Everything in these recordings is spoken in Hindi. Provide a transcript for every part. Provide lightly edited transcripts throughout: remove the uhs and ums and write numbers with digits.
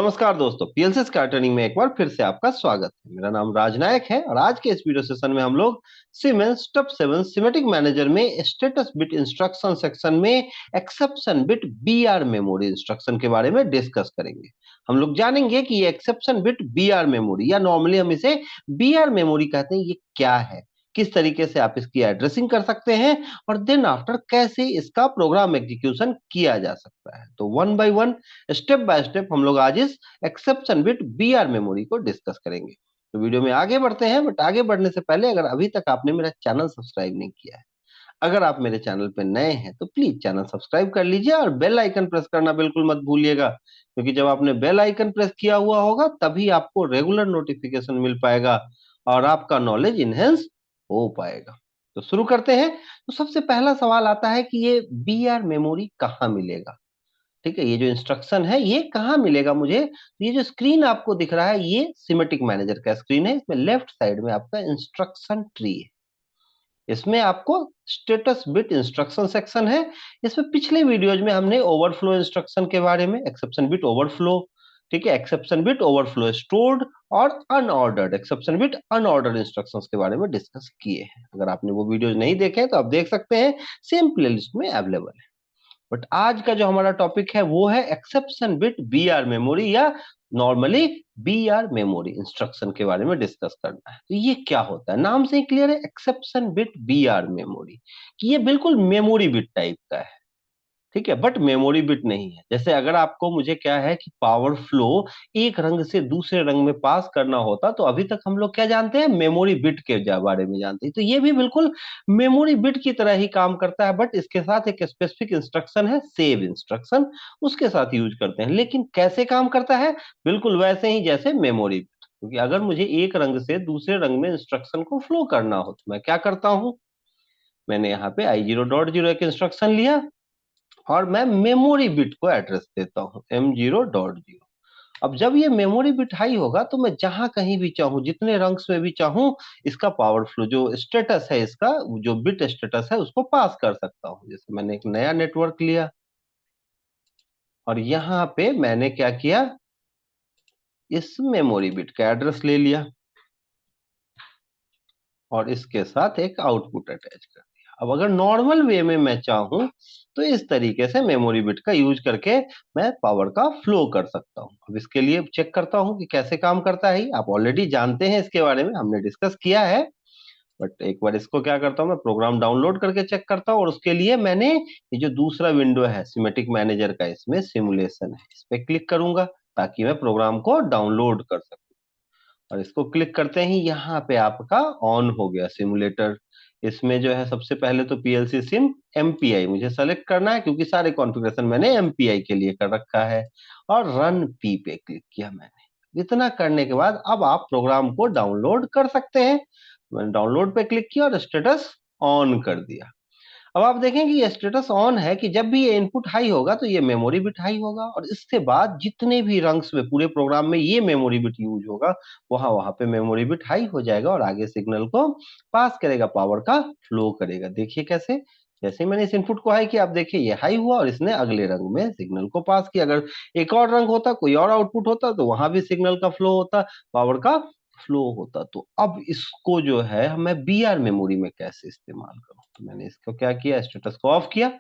नमस्कार दोस्तों, पीएलसी स्काई ट्रेनिंग में एक बार फिर से आपका स्वागत है। मेरा नाम राजनायक है और आज के इस वीडियो सेशन में हम लोग सीमेंस स्टेप 7 सिमेटिक मैनेजर में स्टेटस बिट इंस्ट्रक्शन सेक्शन में exception bit BR memory instruction के बारे में डिस्कस करेंगे। हम लोग जानेंगे कि ये एक्सेप्शन बिट बीआर मेमोरी या नॉर्मली हम इसे बीआर मेमोरी कहते हैं, ये क्या है, किस तरीके से आप इसकी एड्रेसिंग कर सकते हैं और देन आफ्टर कैसे इसका प्रोग्राम एग्जीक्यूशन किया जा सकता है। तो one by one, step by step हम लोग आज इस एक्सेप्शन बिट बीआर मेमोरी को डिस्कस करेंगे। तो वीडियो में आगे बढ़ते हैं, बट आगे बढ़ने से पहले अगर अभी तक आपने मेरा चैनल सब्सक्राइब नहीं किया है, अगर आप मेरे चैनल पे नए हैं तो प्लीज चैनल सब्सक्राइब कर लीजिए और बेल आइकन प्रेस करना बिल्कुल मत भूलिएगा, क्योंकि जब आपने बेल आइकन प्रेस किया हुआ होगा तभी आपको रेगुलर नोटिफिकेशन मिल पाएगा और आपका नॉलेज इनहेंस हो पाएगा। तो शुरू करते हैं। तो सबसे पहला सवाल आता है कि ये बीआर मेमोरी कहाँ मिलेगा। ठीक है, ये जो इंस्ट्रक्शन है ये कहाँ मिलेगा मुझे। तो ये जो स्क्रीन आपको दिख रहा है ये सिमेटिक मैनेजर का स्क्रीन है। इसमें लेफ्ट साइड में आपका इंस्ट्रक्शन ट्री है, इसमें आपको स्टेटस बिट इंस्ट्रक्शन सेक्शन है। इसमें पिछले वीडियोज में हमने ओवरफ्लो इंस्ट्रक्शन के बारे में, एक्सेप्शन बिट ओवरफ्लो, ठीक है, एक्सेप्शन बिट ओवरफ्लो स्टोर्ड और unordered, exception bit unordered instructions के बारे में डिस्कस किए हैं। अगर आपने वो वीडियोज नहीं देखे तो आप देख सकते हैं, सेम प्लेलिस्ट में अवेलेबल है। बट आज का जो हमारा टॉपिक है वो है एक्सेप्शन बिट बीआर मेमोरी या नॉर्मली बीआर मेमोरी इंस्ट्रक्शन के बारे में डिस्कस करना है। तो ये क्या होता है, नाम से ही क्लियर है, एक्सेप्शन बिट बीआर मेमोरी, कि ये बिल्कुल मेमोरी बिट टाइप का है। ठीक है, बट मेमोरी बिट नहीं है। जैसे अगर आपको मुझे क्या है कि पावर फ्लो एक रंग से दूसरे रंग में पास करना होता तो अभी तक हम लोग क्या जानते हैं, मेमोरी बिट के बारे में जानते हैं। तो ये भी बिल्कुल मेमोरी बिट की तरह ही काम करता है, बट इसके साथ एक स्पेसिफिक इंस्ट्रक्शन है, सेव इंस्ट्रक्शन, उसके साथ यूज करते हैं। लेकिन कैसे काम करता है, बिल्कुल वैसे ही जैसे मेमोरी बिट। क्योंकि अगर मुझे एक रंग से दूसरे रंग में इंस्ट्रक्शन को फ्लो करना हो तो मैं क्या करता हूं, मैंने यहाँ पे I0.0 एक इंस्ट्रक्शन लिया और मैं मेमोरी बिट को एड्रेस देता हूँ M0.0। अब जब ये मेमोरी बिट हाई होगा तो मैं जहां कहीं भी चाहूं, जितने रंग्स में भी चाहूं, इसका पावर फ्लो जो स्टेटस है, इसका जो बिट स्टेटस है उसको पास कर सकता हूं। जैसे मैंने एक नया नेटवर्क लिया और यहाँ पे मैंने क्या किया, इस मेमोरी बिट का एड्रेस ले लिया और इसके साथ एक आउटपुट अटैच कर दिया। अब अगर नॉर्मल वे में मैं चाहूं तो इस तरीके से मेमोरी बिट का यूज करके मैं पावर का फ्लो कर सकता हूं। अब इसके लिए चेक करता हूं कि कैसे काम करता है। आप ऑलरेडी जानते हैं, इसके बारे में हमने डिस्कस किया है, बट एक बार इसको क्या करता हूं, मैं प्रोग्राम डाउनलोड करके चेक करता हूं। और उसके लिए मैंने ये जो दूसरा विंडो है सिमेटिक मैनेजर का, इसमें सिमुलेशन है, इस पे क्लिक करूंगा ताकि मैं प्रोग्राम को डाउनलोड कर सकूं। और इसको क्लिक करते ही यहाँ पे आपका ऑन हो गया सिमुलेटर। इसमें जो है सबसे पहले तो पीएलसी सिम एमपीआई मुझे सेलेक्ट करना है, क्योंकि सारे कॉन्फ़िगरेशन मैंने एमपीआई के लिए कर रखा है। और रन पी पे क्लिक किया मैंने। इतना करने के बाद अब आप प्रोग्राम को डाउनलोड कर सकते हैं। मैंने डाउनलोड पे क्लिक किया और स्टेटस ऑन कर दिया। अब आप देखें कि ये स्टेटस ऑन है, कि जब भी ये इनपुट हाई होगा तो ये मेमोरी बिट हाई होगा, और इसके बाद जितने भी रंग्स में पूरे प्रोग्राम में ये मेमोरी बिट यूज होगा वहां वहां पे मेमोरी बिट हाई हो जाएगा और आगे सिग्नल को पास करेगा, पावर का फ्लो करेगा। देखिए कैसे, जैसे ही मैंने इस इनपुट को हाई किया, आप देखिए ये हाई हुआ और इसने अगले रंग में सिग्नल को पास किया। अगर एक और रंग होता, कोई और आउटपुट होता, तो वहां भी सिग्नल का फ्लो होता, पावर का फ्लो होता। तो अब इसको जो है मैं बीआर मेमोरी में कैसे इस्तेमाल करूं, तो मैंने इसको क्या किया, स्टेटस को ऑफ किया।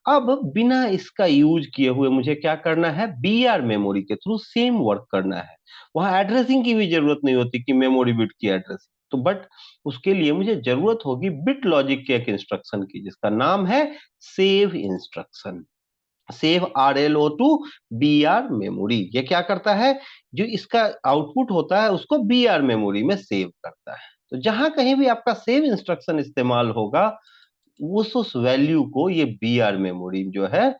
अब बिना इसका यूज किए हुए मुझे क्या करना है, बीआर मेमोरी के थ्रू सेम वर्क करना है। वहां एड्रेसिंग की भी जरूरत नहीं होती कि मेमोरी बिट की एड्रेसिंग, तो बट उसके लिए मुझे जरूरत होगी बिट लॉजिक के एक इंस्ट्रक्शन की, जिसका नाम है save instruction. Save RLO to BR memory. ये क्या करता है, जो इसका आउटपुट होता है उसको बीआर मेमोरी में सेव करता है। तो जहां कहीं भी आपका सेव इंस्ट्रक्शन इस्तेमाल होगा, उस वैल्यू को ये बीआर मेमोरी जो है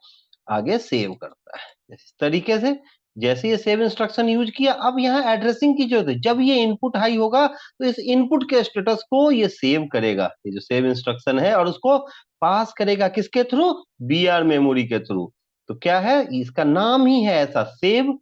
आगे सेव करता है। इस तरीके से जैसे ये सेव इंस्ट्रक्शन यूज किया, अब यहाँ एड्रेसिंग की जरूरत है। जब ये इनपुट हाई होगा तो इस इनपुट के स्टेटस को ये सेव करेगा, ये जो सेव इंस्ट्रक्शन है, और उसको पास करेगा किसके थ्रू, बीआर मेमोरी के थ्रू। तो क्या है, इसका नाम ही है ऐसा, सेव।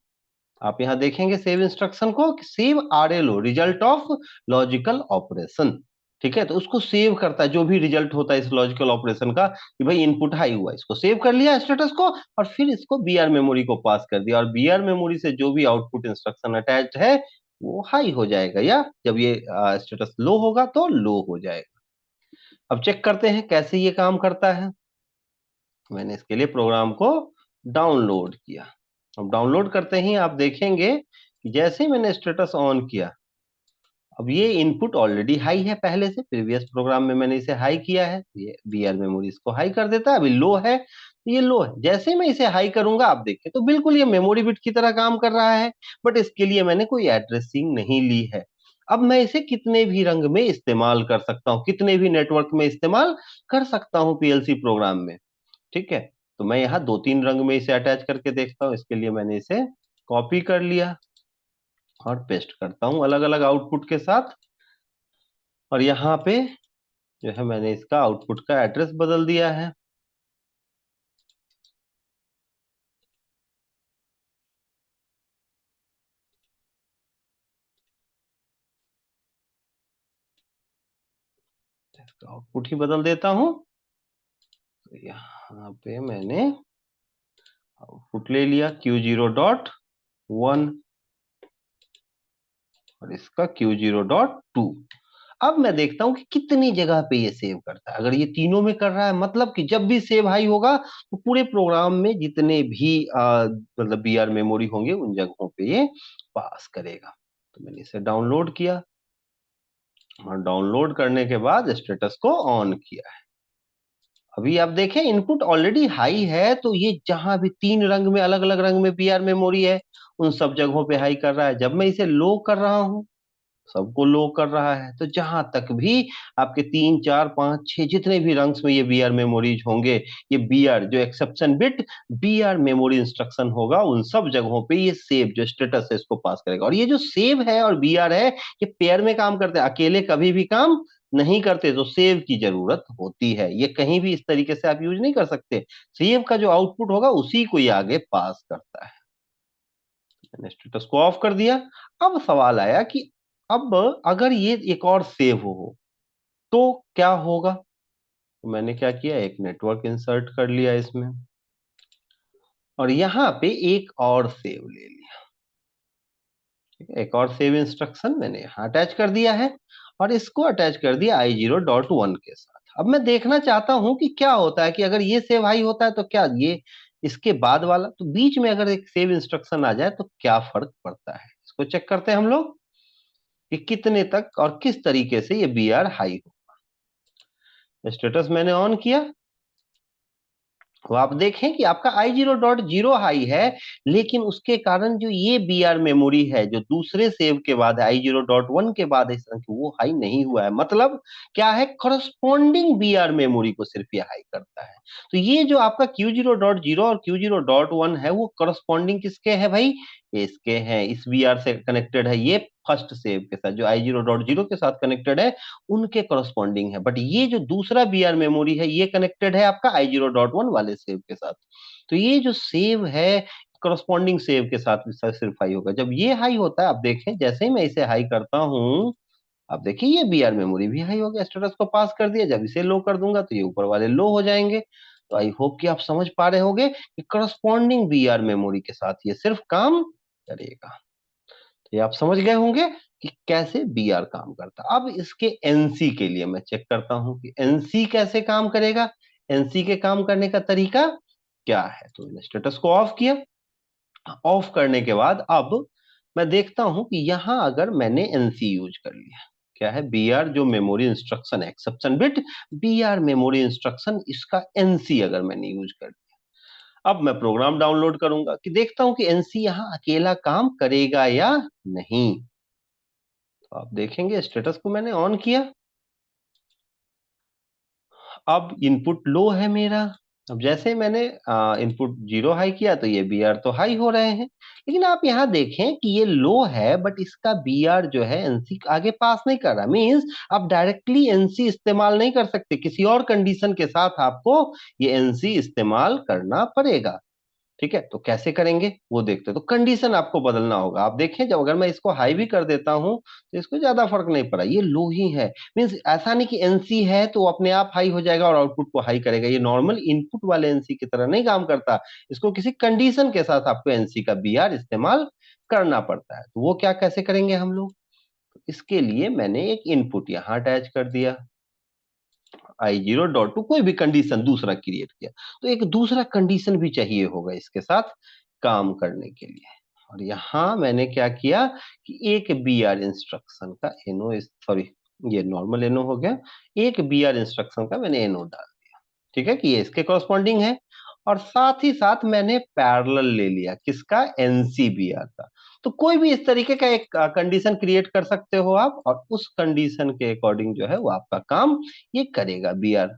आप यहाँ देखेंगे सेव इंस्ट्रक्शन को, save RLO, result of logical operation. ठीक है, तो उसको सेव करता है, जो भी रिजल्ट होता है इस लॉजिकल ऑपरेशन का कि भाई इनपुट हाई हुआ, इसको सेव कर लिया स्टेटस को, और फिर इसको बीआर मेमोरी को पास कर दिया, और बीआर मेमोरी से जो भी आउटपुट इंस्ट्रक्शन अटैच्ड है वो हाई हो जाएगा, या जब ये स्टेटस लो होगा तो लो हो जाएगा। अब चेक करते हैं कैसे ये काम करता है। मैंने इसके लिए प्रोग्राम को डाउनलोड किया। अब डाउनलोड करते ही आप देखेंगे कि जैसे ही मैंने स्टेटस ऑन किया, अब ये इनपुट ऑलरेडी हाई है, पहले से प्रीवियस प्रोग्राम में मैंने इसे हाई किया है, ये बीआर मेमोरी इसको हाई कर देता है। अभी लो है तो ये लो है, जैसे ही मैं इसे हाई करूंगा आप देखें तो बिल्कुल ये मेमोरी बिट की तरह काम कर रहा है, बट इसके लिए मैंने कोई एड्रेसिंग नहीं ली है। अब मैं इसे कितने भी रंग में इस्तेमाल कर सकता हूँ, कितने भी नेटवर्क में इस्तेमाल कर सकता हूँ पीएलसी प्रोग्राम में। ठीक है, तो मैं यहाँ 2-3 रंग में इसे अटैच करके देखता हूँ। इसके लिए मैंने इसे कॉपी कर लिया और पेस्ट करता हूँ अलग अलग आउटपुट के साथ, और यहाँ पे जो है मैंने इसका आउटपुट का एड्रेस बदल दिया है। इसका आउटपुट ही बदल देता हूँ। तो यहाँ पे मैंने आउटपुट ले लिया Q0.1 और इसका Q0.2। अब मैं देखता हूँ कि कितनी जगह पे ये सेव करता है। अगर ये तीनों में कर रहा है, मतलब कि जब भी सेव हाई होगा तो पूरे प्रोग्राम में जितने भी मतलब बीआर मेमोरी होंगे उन जगहों पे ये पास करेगा। तो मैंने इसे डाउनलोड किया, और डाउनलोड करने के बाद स्टेटस को ऑन किया है। अभी आप देखें इनपुट ऑलरेडी हाई है, तो ये जहां भी 3 रंग में, अलग अलग रंग में बीआर मेमोरी है, उन सब जगहों पे हाई कर रहा है। जब मैं इसे लो कर रहा हूं, सबको लो कर रहा है। तो जहां तक भी आपके 3, 4, 5, 6 जितने भी रंग्स में ये बीआर मेमोरीज होंगे, ये बीआर जो exception bit BR memory instruction होगा, उन सब जगहों पे ये सेव जो स्टेटस है इसको पास करेगा। और ये जो सेव है और बीआर है, ये पेयर में काम करते हैं, अकेले कभी भी काम नहीं करते। तो सेव की जरूरत होती है, ये कहीं भी इस तरीके से आप यूज नहीं कर सकते। सेव का जो आउटपुट होगा उसी को ये आगे पास करता है। मैंने स्टेटस को ऑफ कर दिया। अब सवाल आया कि अब अगर ये एक और सेव हो तो क्या होगा। तो मैंने क्या किया, एक नेटवर्क इंसर्ट कर लिया इसमें, और यहाँ पे एक और सेव ले लिया। ठीक है, एक और सेव इंस्ट्रक्शन मैंने यहाँ अटैच कर दिया है, और इसको अटैच कर दिया I0.1 के साथ। अब मैं देखना चाहता हूं कि क्या होता है, कि अगर ये सेव हाई होता है तो क्या ये इसके बाद वाला, तो बीच में अगर एक सेव इंस्ट्रक्शन आ जाए तो क्या फर्क पड़ता है। इसको चेक करते हैं हम लोग कि कितने तक और किस तरीके से ये बीआर हाई हो। स्टेटस मैंने ऑन किया, तो आप देखें कि आपका I0.0 हाई है, लेकिन उसके कारण जो ये बीआर मेमोरी है जो दूसरे सेव के बाद है, I0.1 के बाद है, इस तरह की, वो हाई नहीं हुआ है। मतलब क्या है, करस्पॉन्डिंग बीआर मेमोरी को सिर्फ ये हाई करता है। तो ये जो आपका Q0.0 और Q0.1 है, वो करस्पॉन्डिंग किसके है भाई, ये इसके हैं, इस बीआर से कनेक्टेड है। ये फर्स्ट सेव के साथ जो I0.0 के साथ कनेक्टेड है, उनके करस्पॉन्डिंग है। बट ये जो दूसरा बीआर मेमोरी है, ये कनेक्टेड है आपका I0.1 वाले सेव के साथ। तो ये जो सेव है, करस्पॉन्डिंग सेव के साथ सिर्फ हाई होगा। जब ये हाई होता है, आप देखें जैसे ही मैं इसे हाई करता हूं, आप देखिए ये बीआर मेमोरी भी हाई हो गया, स्टेटस को पास कर दिया। जब इसे लो कर दूंगा तो ये ऊपर वाले लो हो जाएंगे। तो आई होप कि आप समझ पा रहे होंगे कि करस्पॉन्डिंग बीआर मेमोरी के साथ ये सिर्फ काम करेगा। ये आप समझ गए होंगे कि कैसे बीआर काम करता है। अब इसके एनसी के लिए मैं चेक करता हूं कि एनसी कैसे काम करेगा, एनसी के काम करने का तरीका क्या है। तो मैंने स्टेटस को ऑफ किया। ऑफ करने के बाद अब मैं देखता हूं कि यहां अगर मैंने एनसी यूज कर लिया, क्या है, बीआर जो मेमोरी इंस्ट्रक्शन है, exception bit BR memory instruction, इसका एनसी अगर मैंने यूज कर लिया, अब मैं प्रोग्राम डाउनलोड करूंगा कि देखता हूं कि एनसी यहां अकेला काम करेगा या नहीं। तो आप देखेंगे स्टेटस को मैंने ऑन किया। अब इनपुट लो है मेरा। अब जैसे मैंने इनपुट 0 हाई किया तो ये बीआर तो हाई हो रहे हैं। लेकिन आप यहाँ देखें कि ये लो है, बट इसका बीआर जो है एनसी आगे पास नहीं कर रहा। मींस आप डायरेक्टली एनसी इस्तेमाल नहीं कर सकते, किसी और कंडीशन के साथ आपको ये एनसी इस्तेमाल करना पड़ेगा। ठीक है, तो कैसे करेंगे वो देखते हैं। तो कंडीशन आपको बदलना होगा। आप देखें, जब अगर मैं इसको हाई भी कर देता हूं तो इसको ज्यादा फर्क नहीं पड़ा, ये लो ही है। मीन्स ऐसा नहीं कि एनसी है तो अपने आप हाई हो जाएगा और आउटपुट को हाई करेगा। ये नॉर्मल इनपुट वाले एनसी की तरह नहीं काम करता। इसको किसी कंडीशन के साथ आपको एनसी का बीआर इस्तेमाल करना पड़ता है। तो वो क्या कैसे करेंगे हम लोग? तो इसके लिए मैंने एक इनपुट यहाँ अटैच कर दिया, I0.2, कोई भी कंडीशन दूसरा क्रिएट किया। तो एक दूसरा कंडीशन भी चाहिए होगा इसके साथ काम करने के लिए। और यहां मैंने क्या किया कि एक बी आर इंस्ट्रक्शन का एनो, सॉरी ये नॉर्मल एनो हो गया, एक बी आर इंस्ट्रक्शन का मैंने एनो डाल दिया। ठीक है कि ये इसके कॉरस्पॉन्डिंग है। और साथ ही साथ मैंने पैरेलल ले लिया किसका, एनसीबीआर का। तो कोई भी इस तरीके का एक कंडीशन क्रिएट कर सकते हो आप, और उस कंडीशन के अकॉर्डिंग जो है वो आपका काम ये करेगा बीआर।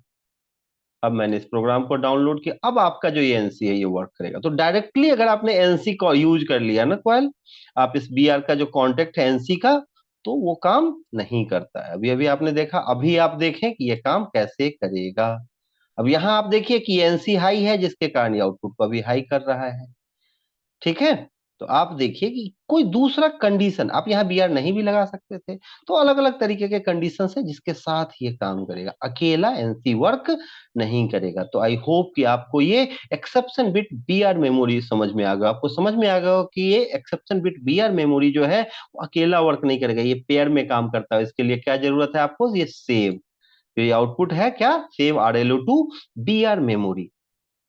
अब मैंने इस प्रोग्राम को डाउनलोड किया, अब आपका जो ये एनसी है ये वर्क करेगा। तो डायरेक्टली अगर आपने एनसी को यूज कर लिया ना कॉइल, आप इस बीआर का जो कॉन्टेक्ट है एनसी का, तो वो काम नहीं करता है। अभी अभी आपने देखा, अभी आप देखें कि ये काम कैसे करेगा। अब यहां आप देखिए कि एनसी हाई है, जिसके कारण ये आउटपुट को अभी हाई कर रहा है। ठीक है, तो आप देखिए कि कोई दूसरा कंडीशन आप यहाँ बीआर नहीं भी लगा सकते थे। तो अलग अलग तरीके के कंडीशन है जिसके साथ ये काम करेगा, अकेला एनसी वर्क नहीं करेगा। तो आई होप कि आपको ये एक्सेप्शन बिट बीआर मेमोरी समझ में आ गया। आपको समझ में आ गया कि ये एक्सेप्शन बिट बीआर मेमोरी जो है वो अकेला वर्क नहीं करेगा, ये पेयर में काम करता है। इसके लिए क्या जरूरत है आपको, ये सेव, ये आउटपुट है क्या, सेव आरएलओ टू बीआर मेमोरी,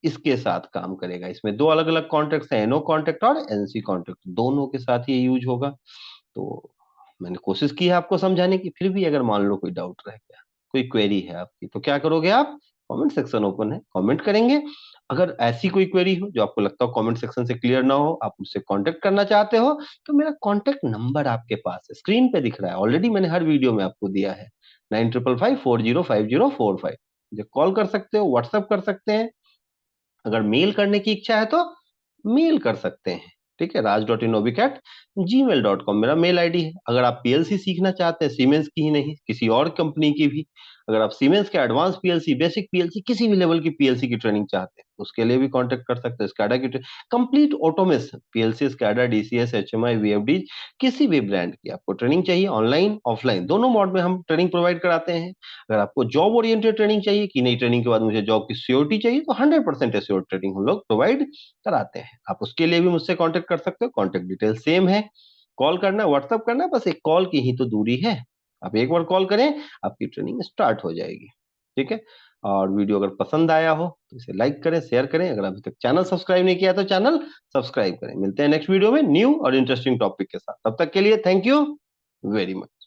इसके साथ काम करेगा। इसमें दो अलग अलग कॉन्ट्रैक्ट हैं, एनओ कॉन्ट्रैक्ट और एनसी कॉन्ट्रैक्ट, दोनों के साथ ये यूज होगा। तो मैंने कोशिश की है आपको समझाने की, फिर भी अगर मान लो कोई डाउट रह गया, कोई क्वेरी है आपकी, तो क्या करोगे आप, कमेंट सेक्शन ओपन है, कमेंट करेंगे। अगर ऐसी कोई क्वेरी हो जो आपको लगता हो कमेंट सेक्शन से क्लियर ना हो, आप मुझसे कांटेक्ट करना चाहते हो, तो मेरा कांटेक्ट नंबर आपके पास है, स्क्रीन पे दिख रहा है, ऑलरेडी मैंने हर वीडियो में आपको दिया है, 9555405045। मुझे कॉल कर सकते हो, व्हाट्सएप कर सकते हैं, अगर मेल करने की इच्छा है तो मेल कर सकते हैं। ठीक है, raj.inovic@gmail.com मेरा मेल आईडी है। अगर आप पीएलसी सीखना चाहते हैं, सीमेंस की ही नहीं किसी और कंपनी की भी, अगर आप सीमेंस के एडवांस पीएलसी, बेसिक पीएलसी, किसी भी लेवल की पीएलसी की ट्रेनिंग चाहते हैं, उसके लिए भी कांटेक्ट कर सकते हैं। स्काडा की complete automation PLC, SCADA, DCS, HMI, VFD, किसी भी ब्रांड की आपको ट्रेनिंग चाहिए, ऑनलाइन ऑफलाइन दोनों मोड में हम ट्रेनिंग प्रोवाइड कराते हैं। अगर आपको जॉब ओरिएंटेड ट्रेनिंग चाहिए कि नहीं, ट्रेनिंग के बाद मुझे जॉब की सियोरिटी चाहिए, तो 100% एश्योर्ड ट्रेनिंग हम लोग प्रोवाइड कराते हैं। आप उसके लिए भी मुझसे कांटेक्ट कर सकते हो, कांटेक्ट डिटेल सेम है। कॉल करना, व्हाट्सअप करना, बस एक कॉल की ही तो दूरी है। आप एक बार कॉल करें, आपकी ट्रेनिंग स्टार्ट हो जाएगी। ठीक है, और वीडियो अगर पसंद आया हो तो इसे लाइक करें, शेयर करें। अगर अभी तक चैनल सब्सक्राइब नहीं किया तो चैनल सब्सक्राइब करें। मिलते हैं नेक्स्ट वीडियो में न्यू और इंटरेस्टिंग टॉपिक के साथ। तब तक के लिए थैंक यू वेरी मच।